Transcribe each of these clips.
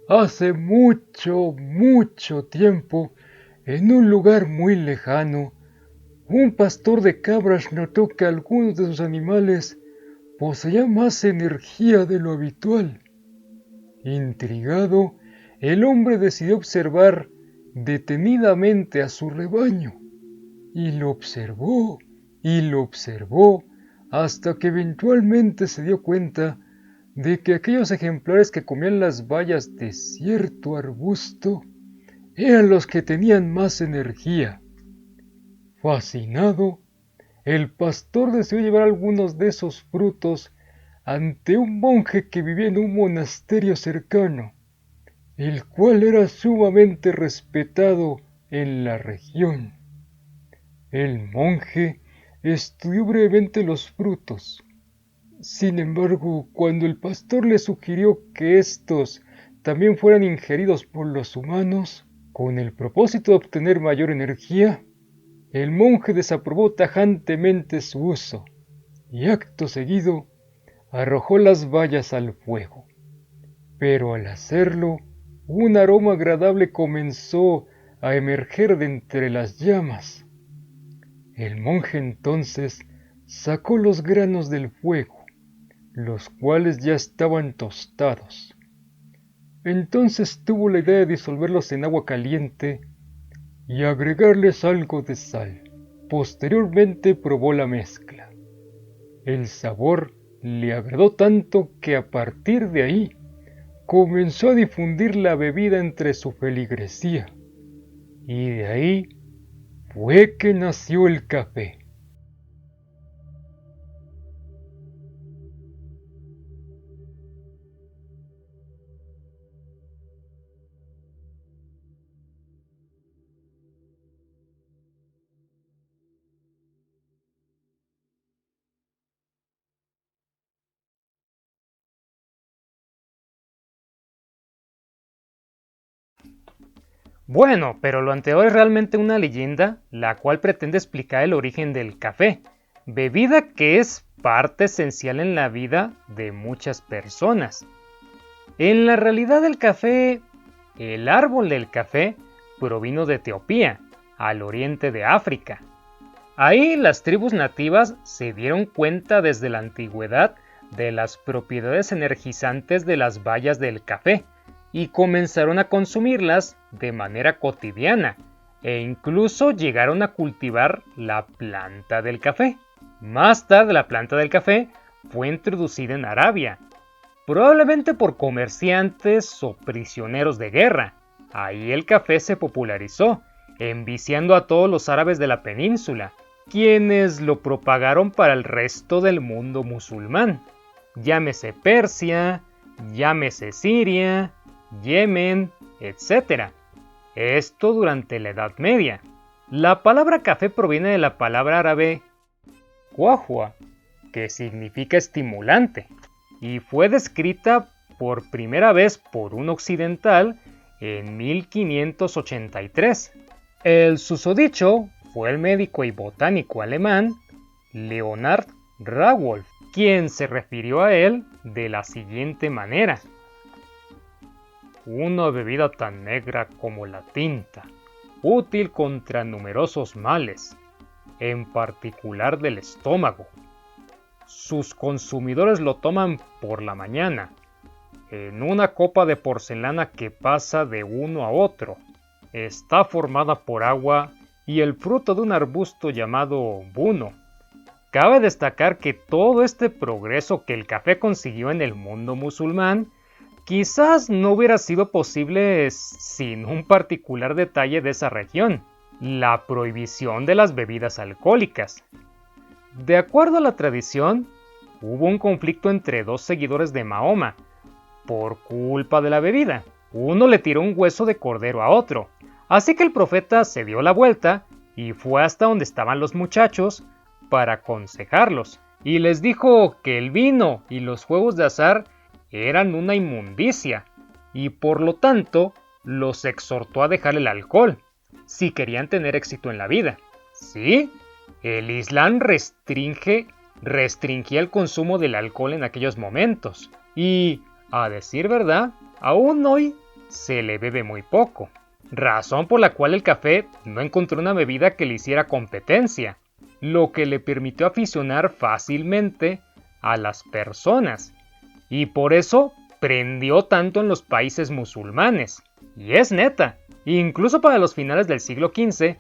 Hace mucho, mucho tiempo, en un lugar muy lejano, un pastor de cabras notó que algunos de sus animales poseían más energía de lo habitual. Intrigado, el hombre decidió observar detenidamente a su rebaño, y lo observó, y lo observó, hasta que eventualmente se dio cuenta de que aquellos ejemplares que comían las bayas de cierto arbusto eran los que tenían más energía. Fascinado, el pastor decidió llevar algunos de esos frutos ante un monje que vivía en un monasterio cercano, el cual era sumamente respetado en la región. El monje estudió brevemente los frutos. Sin embargo, cuando el pastor le sugirió que estos también fueran ingeridos por los humanos, con el propósito de obtener mayor energía, el monje desaprobó tajantemente su uso y acto seguido arrojó las bayas al fuego. Pero al hacerlo, un aroma agradable comenzó a emerger de entre las llamas. El monje entonces sacó los granos del fuego, los cuales ya estaban tostados. Entonces tuvo la idea de disolverlos en agua caliente y agregarles algo de sal. Posteriormente probó la mezcla. El sabor le agradó tanto que a partir de ahí comenzó a difundir la bebida entre su feligresía. Y de ahí fue que nació el café. Bueno, pero lo anterior es realmente una leyenda, la cual pretende explicar el origen del café, bebida que es parte esencial en la vida de muchas personas. En la realidad el café, el árbol del café, provino de Etiopía, al oriente de África. Ahí las tribus nativas se dieron cuenta desde la antigüedad de las propiedades energizantes de las bayas del café y comenzaron a consumirlas de manera cotidiana e incluso llegaron a cultivar la planta del café. Más tarde la planta del café fue introducida en Arabia, probablemente por comerciantes o prisioneros de guerra. Ahí el café se popularizó, enviciando a todos los árabes de la península, quienes lo propagaron para el resto del mundo musulmán. Llámese Persia, llámese Siria, Yemen, etc. Esto durante la Edad Media. La palabra café proviene de la palabra árabe qahwa, que significa estimulante, y fue descrita por primera vez por un occidental en 1583. El susodicho fue el médico y botánico alemán Leonhard Rauwolf, quien se refirió a él de la siguiente manera: una bebida tan negra como la tinta, útil contra numerosos males, en particular del estómago. Sus consumidores lo toman por la mañana, en una copa de porcelana que pasa de uno a otro. Está formada por agua y el fruto de un arbusto llamado buno. Cabe destacar que todo este progreso que el café consiguió en el mundo musulmán quizás no hubiera sido posible sin un particular detalle de esa región: la prohibición de las bebidas alcohólicas. De acuerdo a la tradición, hubo un conflicto entre dos seguidores de Mahoma por culpa de la bebida. Uno le tiró un hueso de cordero a otro, así que el profeta se dio la vuelta y fue hasta donde estaban los muchachos para aconsejarlos, y les dijo que el vino y los juegos de azar eran una inmundicia, y por lo tanto los exhortó a dejar el alcohol, si querían tener éxito en la vida. Sí, el Islam restringía el consumo del alcohol en aquellos momentos, y, a decir verdad, aún hoy se le bebe muy poco, razón por la cual el café no encontró una bebida que le hiciera competencia, lo que le permitió aficionar fácilmente a las personas, y por eso prendió tanto en los países musulmanes. Y es neta, incluso para los finales del siglo XV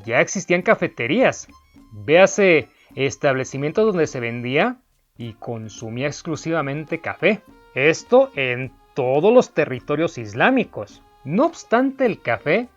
ya existían cafeterías, véase establecimientos donde se vendía y consumía exclusivamente café. Esto en todos los territorios islámicos. No obstante, el café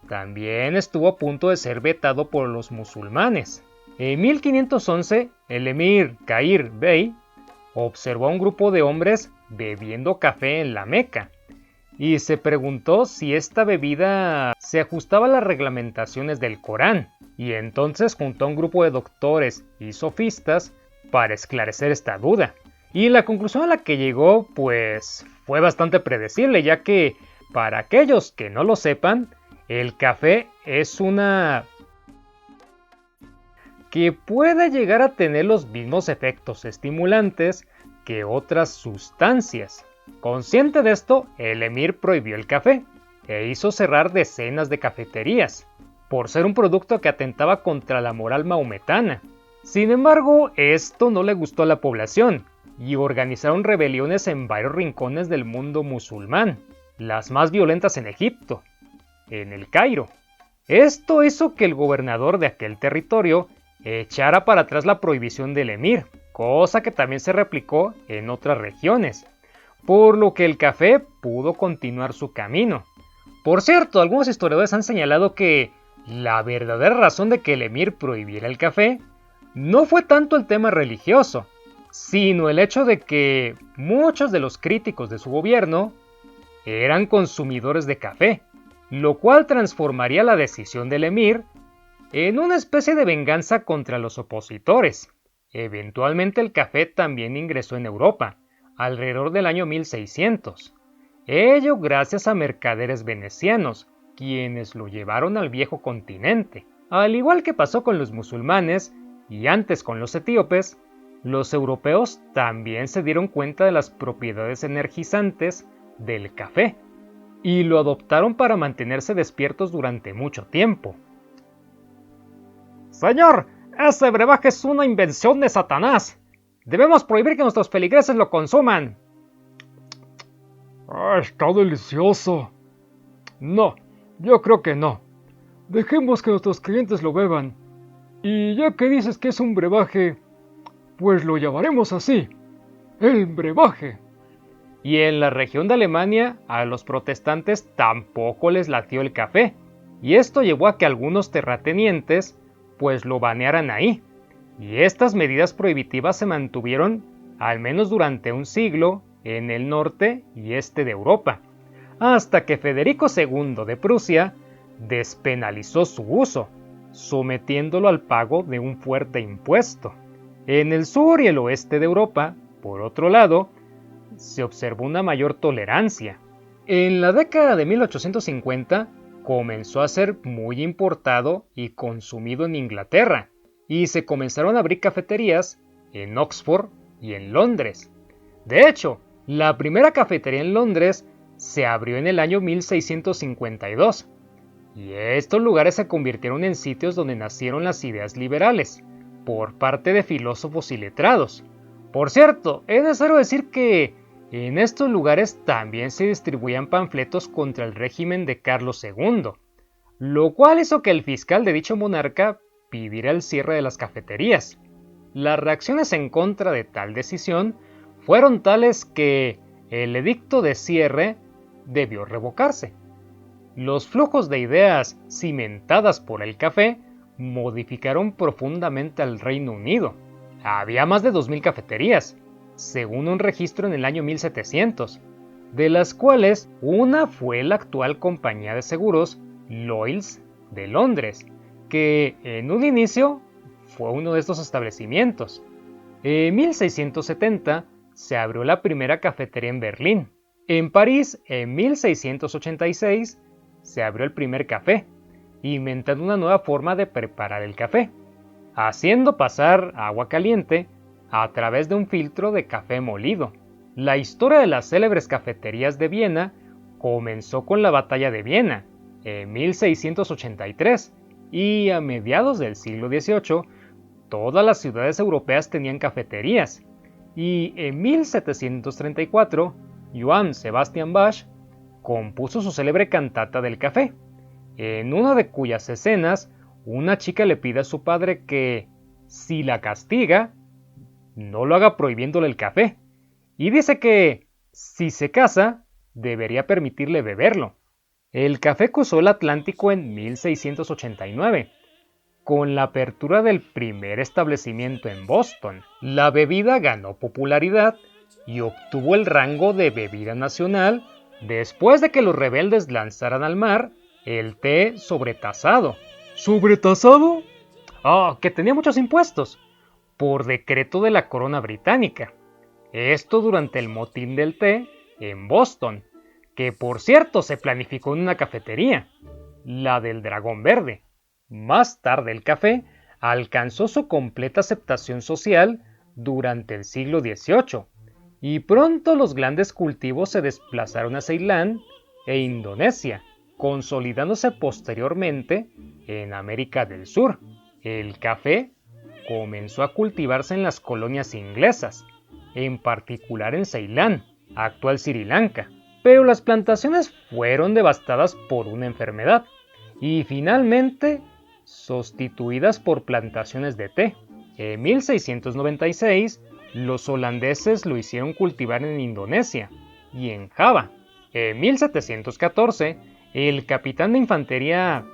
también estuvo a punto de ser vetado por los musulmanes. En 1511, el emir Qair Bey observó a un grupo de hombres bebiendo café en la Meca y se preguntó si esta bebida se ajustaba a las reglamentaciones del Corán, y entonces juntó a un grupo de doctores y sofistas para esclarecer esta duda. Y la conclusión a la que llegó pues fue bastante predecible, ya que para aquellos que no lo sepan, el café es una que puede llegar a tener los mismos efectos estimulantes que otras sustancias. Consciente de esto, el emir prohibió el café e hizo cerrar decenas de cafeterías, por ser un producto que atentaba contra la moral maometana. Sin embargo, esto no le gustó a la población, y organizaron rebeliones en varios rincones del mundo musulmán, las más violentas en Egipto, en el Cairo. Esto hizo que el gobernador de aquel territorio echara para atrás la prohibición del emir, cosa que también se replicó en otras regiones, por lo que el café pudo continuar su camino. Por cierto, algunos historiadores han señalado que la verdadera razón de que el emir prohibiera el café no fue tanto el tema religioso, sino el hecho de que muchos de los críticos de su gobierno eran consumidores de café, lo cual transformaría la decisión del emir en una especie de venganza contra los opositores. Eventualmente el café también ingresó en Europa, alrededor del año 1600. Ello gracias a mercaderes venecianos, quienes lo llevaron al viejo continente. Al igual que pasó con los musulmanes y antes con los etíopes, los europeos también se dieron cuenta de las propiedades energizantes del café y lo adoptaron para mantenerse despiertos durante mucho tiempo. Señor, ese brebaje es una invención de Satanás. Debemos prohibir que nuestros feligreses lo consuman. Está delicioso. No, yo creo que no. Dejemos que nuestros clientes lo beban. Y ya que dices que es un brebaje, pues lo llamaremos así, el brebaje. Y en la región de Alemania, a los protestantes tampoco les latió el café, y esto llevó a que algunos terratenientes pues lo banearan ahí. Y estas medidas prohibitivas se mantuvieron al menos durante un siglo en el norte y este de Europa, hasta que Federico II de Prusia despenalizó su uso, sometiéndolo al pago de un fuerte impuesto. En el sur y el oeste de Europa, por otro lado, se observó una mayor tolerancia. En la década de 1850 comenzó a ser muy importado y consumido en Inglaterra, y se comenzaron a abrir cafeterías en Oxford y en Londres. De hecho, la primera cafetería en Londres se abrió en el año 1652, y estos lugares se convirtieron en sitios donde nacieron las ideas liberales, por parte de filósofos y letrados. Por cierto, es necesario decir que en estos lugares también se distribuían panfletos contra el régimen de Carlos II, lo cual hizo que el fiscal de dicho monarca pidiera el cierre de las cafeterías. Las reacciones en contra de tal decisión fueron tales que el edicto de cierre debió revocarse. Los flujos de ideas cimentadas por el café modificaron profundamente al Reino Unido. Había más de 2000 cafeterías, según un registro en el año 1700, de las cuales una fue la actual compañía de seguros Lloyds de Londres, que en un inicio fue uno de estos establecimientos. En 1670 se abrió la primera cafetería en Berlín. En París, en 1686, se abrió el primer café, inventando una nueva forma de preparar el café, haciendo pasar agua caliente a través de un filtro de café molido. La historia de las célebres cafeterías de Viena comenzó con la batalla de Viena en 1683 y a mediados del siglo XVIII todas las ciudades europeas tenían cafeterías y en 1734 Johann Sebastian Bach compuso su célebre cantata del café, en una de cuyas escenas una chica le pide a su padre que, si la castiga, no lo haga prohibiéndole el café, y dice que, si se casa, debería permitirle beberlo. El café cruzó el Atlántico en 1689, con la apertura del primer establecimiento en Boston. La bebida ganó popularidad y obtuvo el rango de bebida nacional después de que los rebeldes lanzaran al mar el té sobretazado. ¿Sobretazado? Que tenía muchos impuestos, por decreto de la corona británica. Esto durante el motín del té en Boston, que por cierto se planificó en una cafetería, la del Dragón Verde. Más tarde el café alcanzó su completa aceptación social durante el siglo XVIII, y pronto los grandes cultivos se desplazaron a Ceilán e Indonesia, consolidándose posteriormente en América del Sur. El café comenzó a cultivarse en las colonias inglesas, en particular en Ceilán, actual Sri Lanka, pero las plantaciones fueron devastadas por una enfermedad y finalmente sustituidas por plantaciones de té. En 1696, los holandeses lo hicieron cultivar en Indonesia y en Java. En 1714, el capitán de infantería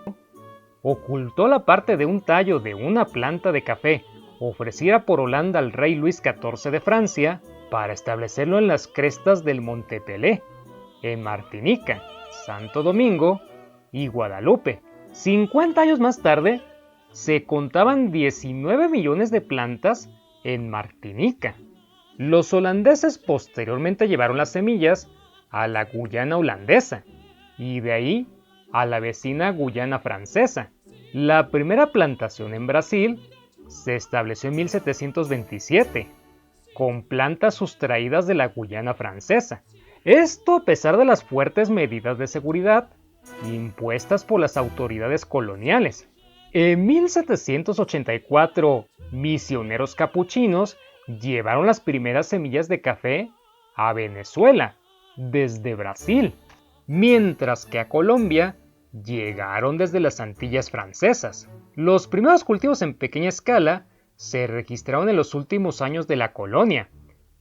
ocultó la parte de un tallo de una planta de café ofrecida por Holanda al rey Luis XIV de Francia para establecerlo en las crestas del Monte Pelé, en Martinica, Santo Domingo y Guadalupe. 50 años más tarde, se contaban 19 millones de plantas en Martinica. Los holandeses posteriormente llevaron las semillas a la Guyana holandesa y de ahí a la vecina Guyana francesa. La primera plantación en Brasil se estableció en 1727, con plantas sustraídas de la Guyana francesa. Esto a pesar de las fuertes medidas de seguridad impuestas por las autoridades coloniales. En 1784, misioneros capuchinos llevaron las primeras semillas de café a Venezuela, desde Brasil, mientras que a Colombia llegaron desde las Antillas francesas. Los primeros cultivos en pequeña escala se registraron en los últimos años de la colonia,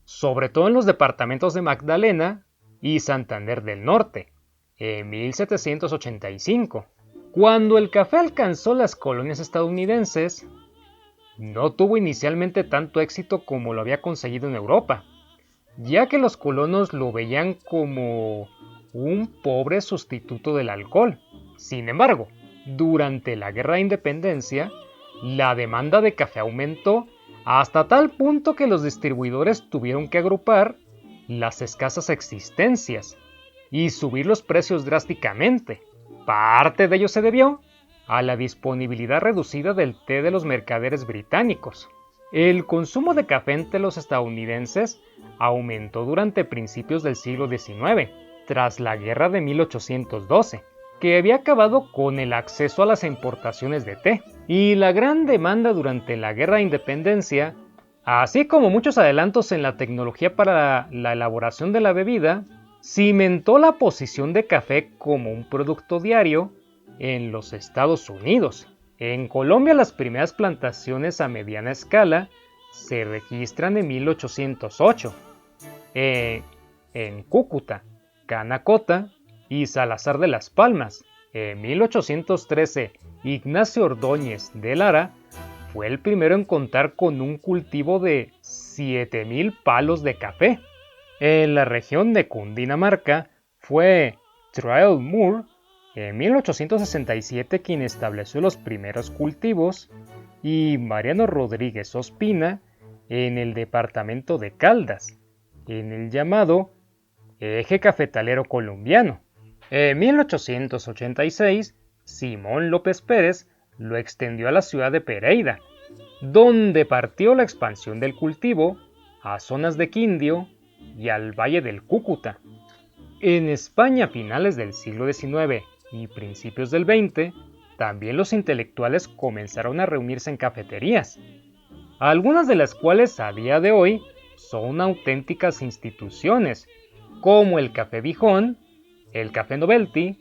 sobre todo en los departamentos de Magdalena y Santander del Norte, en 1785. Cuando el café alcanzó las colonias estadounidenses, no tuvo inicialmente tanto éxito como lo había conseguido en Europa, ya que los colonos lo veían como un pobre sustituto del alcohol. Sin embargo, durante la Guerra de Independencia, la demanda de café aumentó hasta tal punto que los distribuidores tuvieron que agrupar las escasas existencias y subir los precios drásticamente. Parte de ello se debió a la disponibilidad reducida del té de los mercaderes británicos. El consumo de café entre los estadounidenses aumentó durante principios del siglo XIX, tras la Guerra de 1812, que había acabado con el acceso a las importaciones de té, y la gran demanda durante la Guerra de Independencia, así como muchos adelantos en la tecnología para la elaboración de la bebida, cimentó la posición de café como un producto diario en los Estados Unidos. En Colombia las primeras plantaciones a mediana escala se registran en 1808, en Cúcuta, Canacota y Salazar de las Palmas. En 1813, Ignacio Ordóñez de Lara fue el primero en contar con un cultivo de 7,000 palos de café. En la región de Cundinamarca fue Trail Moore en 1867 quien estableció los primeros cultivos y Mariano Rodríguez Ospina en el departamento de Caldas, en el llamado Eje Cafetalero Colombiano. En 1886, Simón López Pérez lo extendió a la ciudad de Pereira, donde partió la expansión del cultivo a zonas de Quindio y al Valle del Cúcuta. En España a finales del siglo XIX y principios del XX, también los intelectuales comenzaron a reunirse en cafeterías, algunas de las cuales a día de hoy son auténticas instituciones, como el Café Bijón, el Café Novelty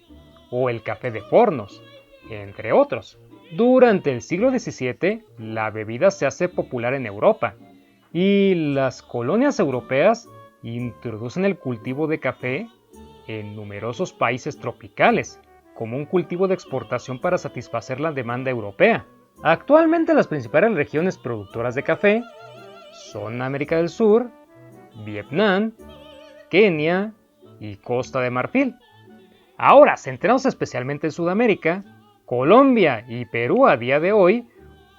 o el Café de Fornos, entre otros. Durante el siglo XVII, la bebida se hace popular en Europa, y las colonias europeas introducen el cultivo de café en numerosos países tropicales, como un cultivo de exportación para satisfacer la demanda europea. Actualmente las principales regiones productoras de café son América del Sur, Vietnam, Kenia y Costa de Marfil. Ahora, centrados especialmente en Sudamérica, Colombia y Perú a día de hoy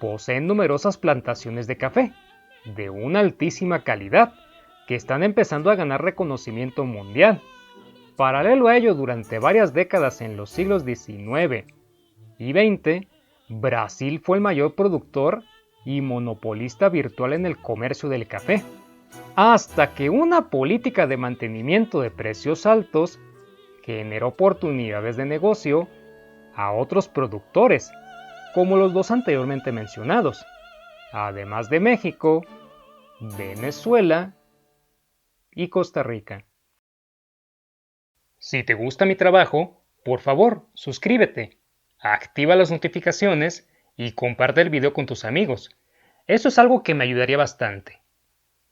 poseen numerosas plantaciones de café, de una altísima calidad, que están empezando a ganar reconocimiento mundial. Paralelo a ello, durante varias décadas en los siglos XIX y XX, Brasil fue el mayor productor y monopolista virtual en el comercio del café, hasta que una política de mantenimiento de precios altos generó oportunidades de negocio a otros productores, como los dos anteriormente mencionados, además de México, Venezuela y Costa Rica. Si te gusta mi trabajo, por favor, suscríbete, activa las notificaciones y comparte el video con tus amigos. Eso es algo que me ayudaría bastante.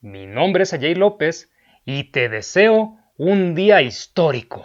Mi nombre es Ajay López y te deseo un día histórico.